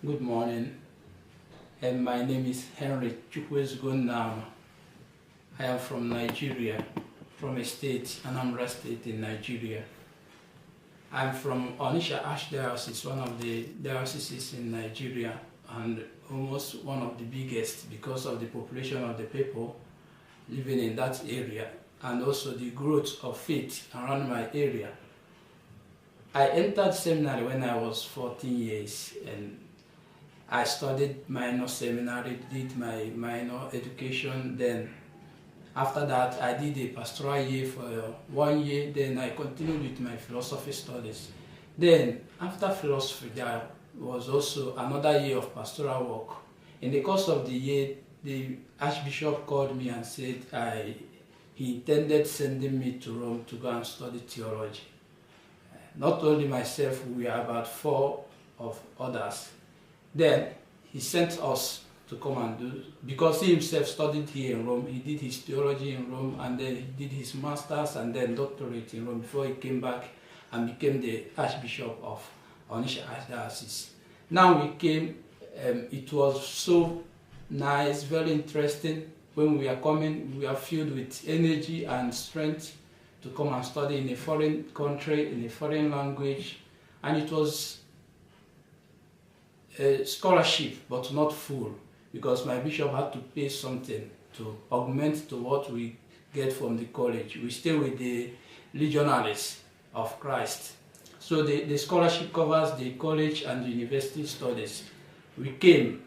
Good morning, and my name is Chukwuezuogo. I am from Nigeria, from a state, Anambra State in Nigeria. I'm from Onitsha Archdiocese, one of the dioceses in Nigeria, and almost one of the biggest because of the population of the people living in that area, and also the growth of faith around my area. I entered seminary when I was 14 years, and I studied minor seminary, did my minor education. Then after that, I did a pastoral year for 1 year. Then I continued with my philosophy studies. Then after philosophy, there was also another year of pastoral work. In the course of the year, the Archbishop called me and said he intended sending me to Rome to go and study theology. Not only myself, we were about 4 of others. Then he sent us to come and do, because he himself studied here in Rome. He did his theology in Rome, and then he did his master's and then doctorate in Rome before he came back and became the Archbishop of Onitsha Archdiocese. Now we came, it was so nice, very interesting. When we are coming, we are filled with energy and strength to come and study in a foreign country, in a foreign language, and it was a scholarship, but not full, because my bishop had to pay something to augment to what we get from the college. We stay with the Legionaries of Christ. So the scholarship covers the college and the university studies. We came.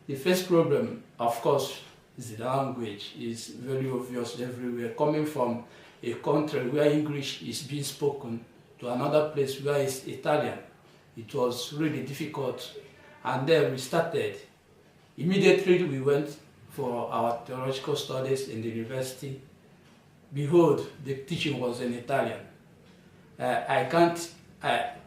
The first problem, of course, is the language. It's very obvious everywhere. Coming from a country where English is being spoken to another place where it's Italian, it was really difficult. And then we started. Immediately we went for our theological studies in the university. Behold, the teaching was in Italian. I can't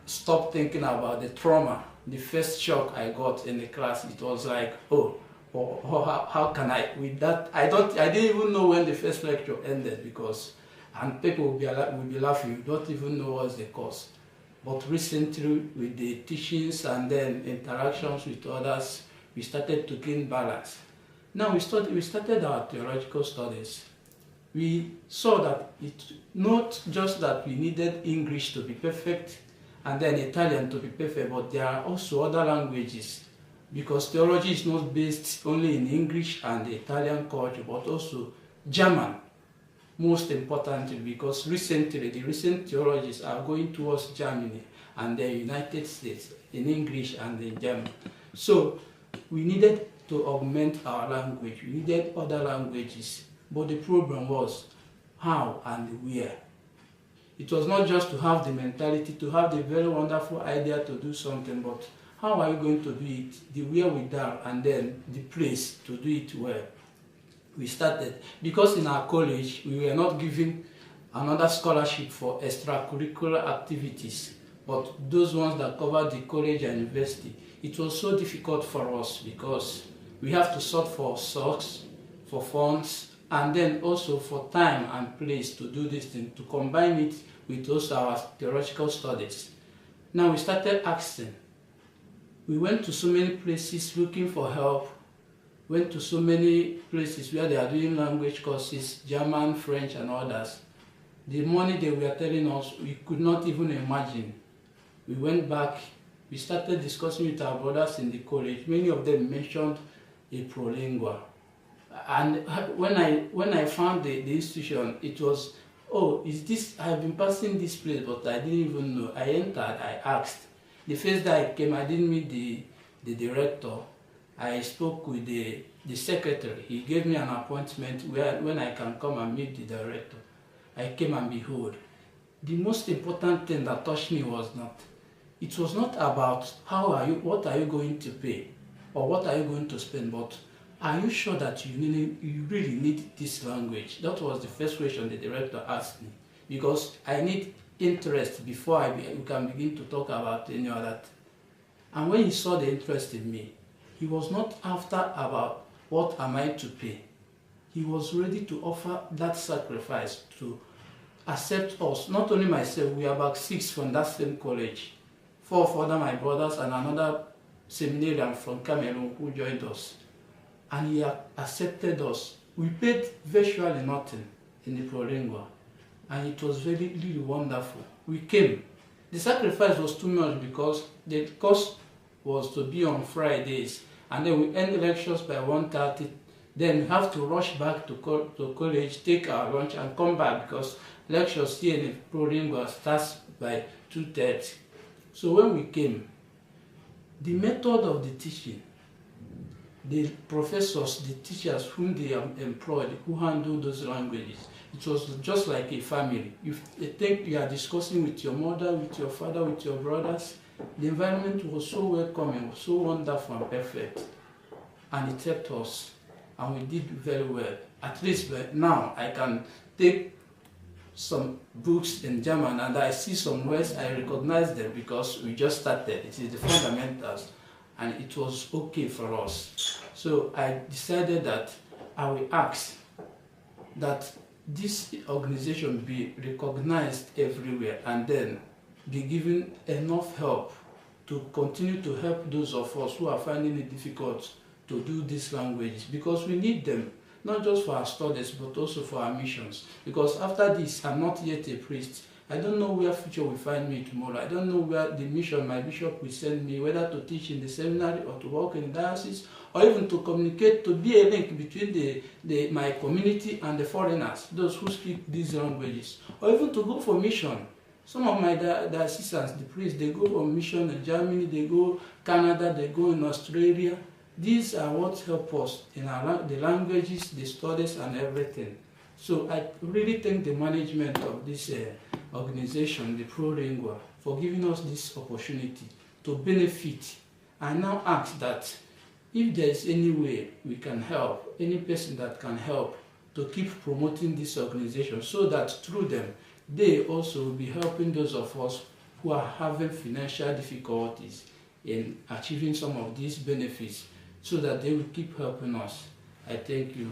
stop thinking about the trauma. The first shock I got in the class, it was like, how can I, with that, I didn't even know when the first lecture ended, because, and people will be laughing, you don't even know what's the cause. But recently, with the teachings and then interactions with others, we started to gain balance. Now we started our theological studies. We saw that it's not just that we needed English to be perfect and then Italian to be perfect, but there are also other languages, because theology is not based only in English and the Italian culture, but also German. Most importantly, because recently, the recent theologies are going towards Germany and the United States in English and in German. So we needed to augment our language. We needed other languages. But the problem was how and where. It was not just to have the mentality, to have the very wonderful idea to do something, but how are you going to do it, the wherewithal, and then the place to do it well. We started, because in our college we were not given another scholarship for extracurricular activities, but those ones that covered the college and university. It was so difficult for us because we have to sort for socks, for funds, and then also for time and place to do this thing, to combine it with also our theological studies. Now we started asking. We went to so many places looking for help. Went to so many places where they are doing language courses, German, French, and others. The money they were telling us, we could not even imagine. We went back, we started discussing with our brothers in the college. Many of them mentioned a prolingua. And when I found the institution, it was, is this, I've been passing this place, but I didn't even know. I entered, I asked. The first day I came, I didn't meet the director. I spoke with the secretary. He gave me an appointment when I can come and meet the director. I came, and behold, the most important thing that touched me was it was not about what are you going to pay or what are you going to spend, but are you sure that you really need this language? That was the first question the director asked me, because I need interest before we can begin to talk about any other thing. And when he saw the interest in me, he was not after about what am I to pay. He was ready to offer that sacrifice to accept us. Not only myself, we are about 6 from that same college. 4 of other my brothers and another seminarian from Cameroon who joined us, and he accepted us. We paid virtually nothing in the Prolingua, and it was really wonderful. We came. The sacrifice was too much because the course was to be on Fridays, and then we end lectures by 1:30. Then we have to rush back to college, take our lunch, and come back because lectures here in the Prolingua starts by 2:30. So when we came, the method of the teaching, the professors, the teachers whom they employed, who handle those languages, it was just like a family. You think you are discussing with your mother, with your father, with your brothers. The environment was so welcoming, so wonderful and perfect. And it helped us. And we did very well. At least now I can take some books in German and I see some words, I recognize them because we just started. It is the fundamentals. And it was okay for us. So I decided that I will ask that this organization be recognized everywhere and then be given enough help to continue to help those of us who are finding it difficult to do these languages, because we need them, not just for our studies but also for our missions. Because after this, I'm not yet a priest. I don't know where future will find me tomorrow. I don't know where the mission my bishop will send me, whether to teach in the seminary or to work in the diocese, or even to communicate, to be a link between my community and the foreigners, those who speak these languages, or even to go for mission. Some of my diocesans, the priests, they go on mission in Germany, they go Canada, they go in Australia. These are what help us in the languages, the studies, and everything. So I really thank the management of this organization, the ProLingua, for giving us this opportunity to benefit. I now ask that if there is any way we can help, any person that can help to keep promoting this organization so that through them, they also will be helping those of us who are having financial difficulties in achieving some of these benefits so that they will keep helping us. I thank you.